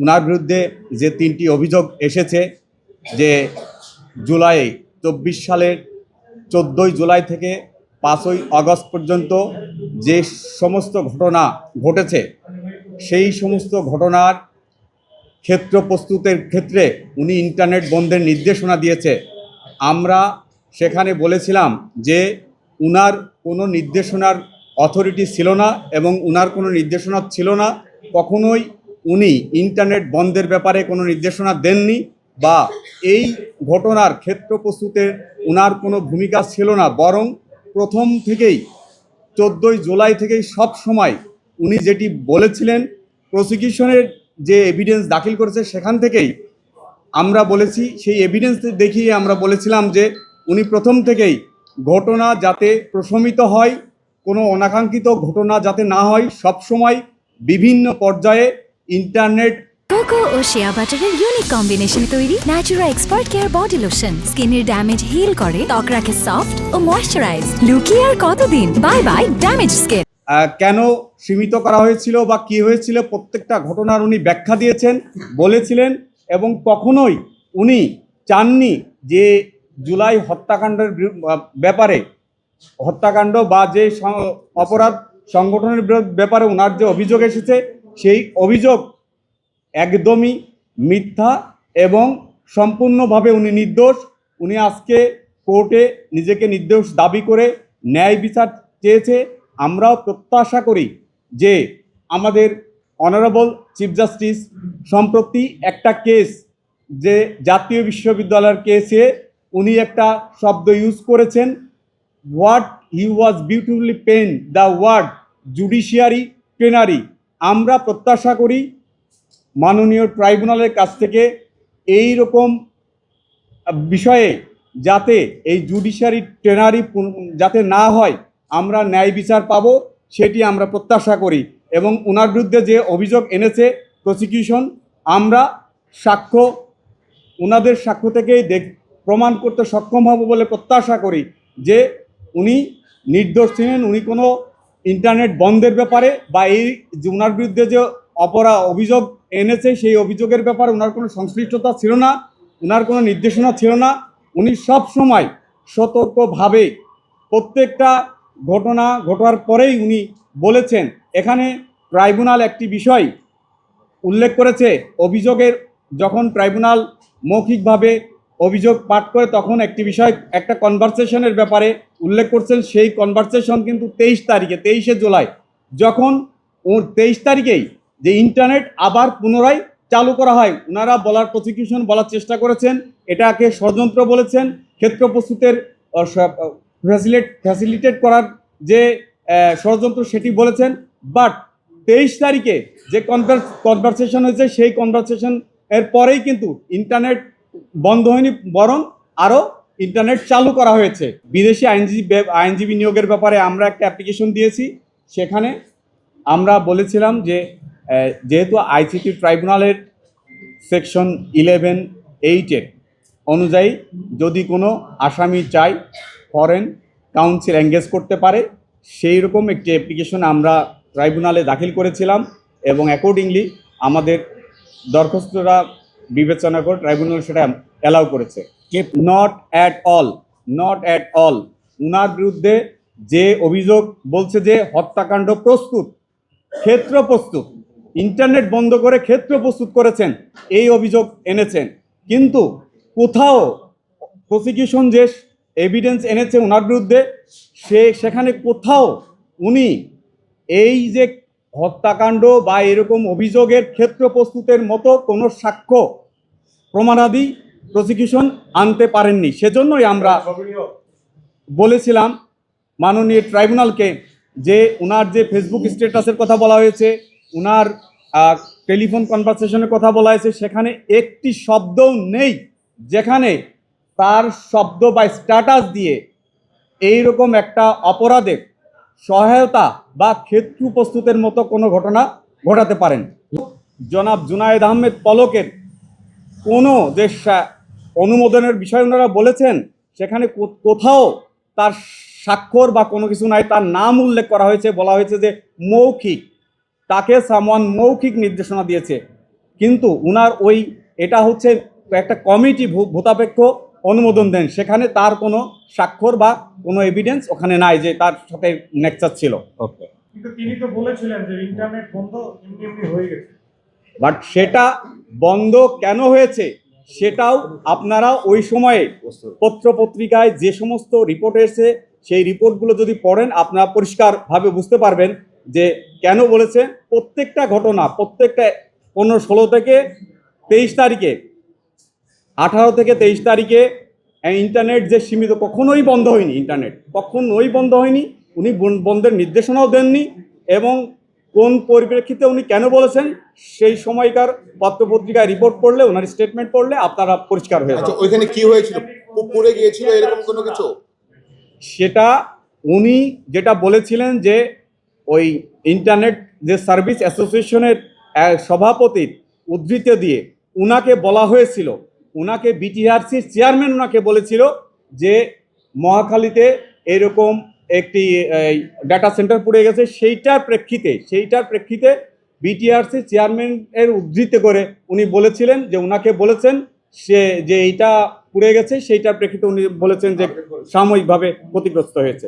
উনার বিরুদ্ধে যে 3টি অভিযোগ এসেছে, যে জুলাই 24 সালের 14ই জুলাই থেকে 5ই আগস্ট পর্যন্ত যে সমস্ত ঘটনা ঘটেছে, সেই সমস্ত ঘটনার ক্ষেত্র প্রস্তুতের ক্ষেত্রে উনি ইন্টারনেট বন্ধের নির্দেশনা দিয়েছে। আমরা সেখানে বলেছিলাম যে উনার কোনো নির্দেশনার অথরিটি ছিল না এবং উনার কোনো নির্দেশনা ছিল না, কখনোই উনি ইন্টারনেট বন্ধের ব্যাপারে কোনো নির্দেশনা দেননি বা এই ঘটনার ক্ষেত্র প্রস্তুতের উনার কোনো ভূমিকা ছিল না। বরং প্রথম থেকেই 14ই জুলাই থেকেই সব সময় উনি যেটি বলেছিলেন, প্রসিকিউশনের যে এভিডেন্স দাখিল করেছে সেখান থেকেই আমরা বলেছি, সেই এভিডেন্স দেখিয়ে আমরা বলেছিলাম যে উনি প্রথম থেকেই ঘটনা যাতে প্রশমিত হয়, কোনো অনাকাঙ্ক্ষিত ঘটনা যাতে না হয়, সবসময় বিভিন্ন পর্যায়ে ইন্টারনেট কোকো ও শিয়া বাটারের ইউনিক কম্বিনেশনে তৈরি Natura expert care body lotion স্কিনের ড্যামেজ হিল করে, ত্বক রাখে সফট ও ময়েশ্চারাইজ। লুকিয়ে আর কতদিন, বাই বাই ড্যামেজ স্কিন। কেন সীমিত করা হয়েছিল বা কি হয়েছিল, প্রত্যেকটা ঘটনার উনি ব্যাখ্যা দিয়েছেন, বলেছিলেন এবং কখনোই উনি চাননি যে জুলাই হত্যাকাণ্ডের ব্যাপারে, হত্যাকাণ্ড বা যে অপরাধ সংগঠনের ব্যাপারে ওনার যে অভিযোগ এসেছে, সেই অভিযোগ একদমই মিথ্যা এবং সম্পূর্ণভাবে উনি নির্দোষ। উনি আজকে কোর্টে নিজেকে নির্দোষ দাবি করে ন্যায় বিচার চেয়েছে। আমরাও প্রত্যাশা করি যে আমাদের অনারেবল চিফ জাস্টিস সম্প্রতি একটা কেস, যে জাতীয় বিশ্ববিদ্যালয়ের কেসে উনি একটা শব্দ ইউজ করেছেন, what he was beautifully pen the word judiciary plenary. আমরা প্রত্যাশা করি মাননীয় ট্রাইব্যুনালের কাছ থেকে এই রকম বিষয়ে যাতে এই জুডিশিয়ারি প্লেনারি যাতে না হয়, আমরা ন্যায় বিচার পাব, সেটি আমরা প্রত্যাশা করি। এবং ওনার বিরুদ্ধে যে অভিযোগ এনেছে প্রসিকিউশন, আমরা সাক্ষ্য, ওনাদের সাক্ষ্য থেকেই প্রমাণ করতে সক্ষম হব বলে প্রত্যাশা করি যে উনি নির্দোষ ছিলেন। উনি কোনো ইন্টারনেট বন্ধের ব্যাপারে বা এই যে ওনার বিরুদ্ধে যে অভিযোগ এনেছে, সেই অভিযোগের ব্যাপারে ওনার কোনো সংশ্লিষ্টতা ছিল না, ওনার কোনো নির্দেশনা ছিল না। উনি সব সময় সতর্কভাবে প্রত্যেকটা ঘটনা ঘটার পরেই উনি বলেছেন। এখানে ট্রাইব্যুনাল একটি বিষয় উল্লেখ করেছে, অভিযোগের যখন ট্রাইব্যুনাল মৌখিকভাবে অভিযোগ পাঠ করে তখন একটি বিষয়, একটা কনভারসেশনের ব্যাপারে উল্লেখ করছেন। সেই কনভারসেশন কিন্তু 23শে জুলাই, যখন 23 তারিখেই যে ইন্টারনেট আবার পুনরায় চালু করা হয়, ওনারা প্রসিকিউশন বলার চেষ্টা করেছেন এটাকে ষড়যন্ত্র বলেছেন, ক্ষেত্র প্রস্তুতের ফ্যাসিলিটেট করার যে ষড়যন্ত্র সেটি বলেছেন। বাট 23 তারিখে যে কনভারসেশন হয়েছে, সেই কনভারসেশন এর পরেই কিন্তু ইন্টারনেট বন্ধ হয়নি, বরং আরও ইন্টারনেট চালু করা হয়েছে। বিদেশি আইনজীবী নিয়োগের ব্যাপারে আমরা একটা অ্যাপ্লিকেশন দিয়েছি, সেখানে আমরা বলেছিলাম যে যেহেতু আইসিটি ট্রাইব্যুনালের সেকশন 11(8) অনুযায়ী যদি কোনো আসামি চায় ফরেন কাউন্সিল এঙ্গেজ করতে পারে, সেই রকম একটি অ্যাপ্লিকেশন আমরা ট্রাইব্যুনালে দাখিল করেছিলাম এবং অ্যাকর্ডিংলি আমাদের দরখাস্তরা বিবেচনা করে ট্রাইব্যুনাল সেটা অ্যালাউ করেছে। নট অ্যাট অল উনার বিরুদ্ধে যে অভিযোগ বলছে যে হত্যাকাণ্ড প্রস্তুত, ক্ষেত্র প্রস্তুত, ইন্টারনেট বন্ধ করে ক্ষেত্র প্রস্তুত করেছেন, এই অভিযোগ এনেছেন। কিন্তু কোথাও প্রসিকিউশন যে এভিডেন্স এনেছে ওনার বিরুদ্ধে, সেখানে কোথাও উনি এই যে হত্যাকাণ্ড বা এরকম অভিযোগের ক্ষেত্র প্রস্তুতের মতো কোনো সাক্ষ্য প্রমাণাদি প্রসিকিউশন আনতে পারেননি। সেজন্যই আমরা বলেছিলাম মাননীয় ট্রাইব্যুনালকে যে ওনার যে ফেসবুক স্ট্যাটাসের কথা বলা হয়েছে, ওনার টেলিফোন কনভারসেশনের কথা বলা হয়েছে, সেখানে একটি শব্দও নেই যেখানে তার শব্দ বা স্ট্যাটাস দিয়ে এইরকম একটা অপরাধের সহায়তা বা ক্ষেত্র প্রস্তুতের মতো কোনো ঘটনা ঘটাতে পারেন। জনাব জুনায়েদ আহমেদ পলকের কোনো যে অনুমোদনের বিষয় ওনারা বলেছেন, সেখানে কোথাও তার স্বাক্ষর বা কোনো কিছু নাই, তার নাম উল্লেখ করা হয়েছে, বলা হয়েছে যে মৌখিক, তাকে সামওয়ান মৌখিক নির্দেশনা দিয়েছে। কিন্তু উনার এটা হচ্ছে একটা কমিটি ভূতাপেক্ষ অনুমোদন দেন, সেখানে তার কোনো স্বাক্ষর বা কোনো এভিডেন্স ওখানে নাই যে তার সাথে নেকচার ছিল। ওকে, কিন্তু তিনি তো বলেছিলেন যে ইন্টারনেট বন্ধ এমনি এমনি হয়ে গেছে। বাট সেটা বন্ধ কেন হয়েছে সেটাও আপনারা ওই সময়ে পত্রপত্রিকায় যে সমস্ত রিপোর্ট এসেছে সেই রিপোর্টগুলো যদি পড়েন আপনারা পরিষ্কারভাবে বুঝতে পারবেন যে কেন বলেছে। প্রত্যেকটা ঘটনা, প্রত্যেকটা 15-16 থেকে 23 তারিখে, 18 থেকে 23 তারিখে ইন্টারনেট যে সীমিত, কখনোই বন্ধ হয়নি, ইন্টারনেট কখনোই বন্ধ হয়নি। উনি বন্ধের নির্দেশনাও দেননি, এবং কোন পরিপ্রেক্ষিতে উনি কেন বলেছেন সেই সময়কার পত্রপত্রিকায় রিপোর্ট পড়লে, ওনার স্টেটমেন্ট পড়লে আপনারা পরিষ্কার হয়ে যাবে। আচ্ছা, ওইখানে কি হয়েছিল? পুকুরে গিয়েছিল এরকম কোনো কিছু? সেটা উনি যেটা বলেছিলেন যে ওই ইন্টারনেট যে সার্ভিস অ্যাসোসিয়েশনের সভাপতির উদ্ধৃতি দিয়ে উনাকে বলা হয়েছিল, উনাকে বিটিআরসির চেয়ারম্যান উনাকে বলেছিল যে মহাখালীতে এরকম একটি ডাটা সেন্টার পড়ে গেছে। সেইটার প্রেক্ষিতে বিটিআরসি চেয়ারম্যানের উদ্ধৃতি করে উনি বলেছিলেন যে উনাকে বলেছেন সে যে এইটা পুড়ে গেছে, সেইটার প্রেক্ষিতে উনি বলেছেন যে সাময়িকভাবে ক্ষতিগ্রস্ত হয়েছে।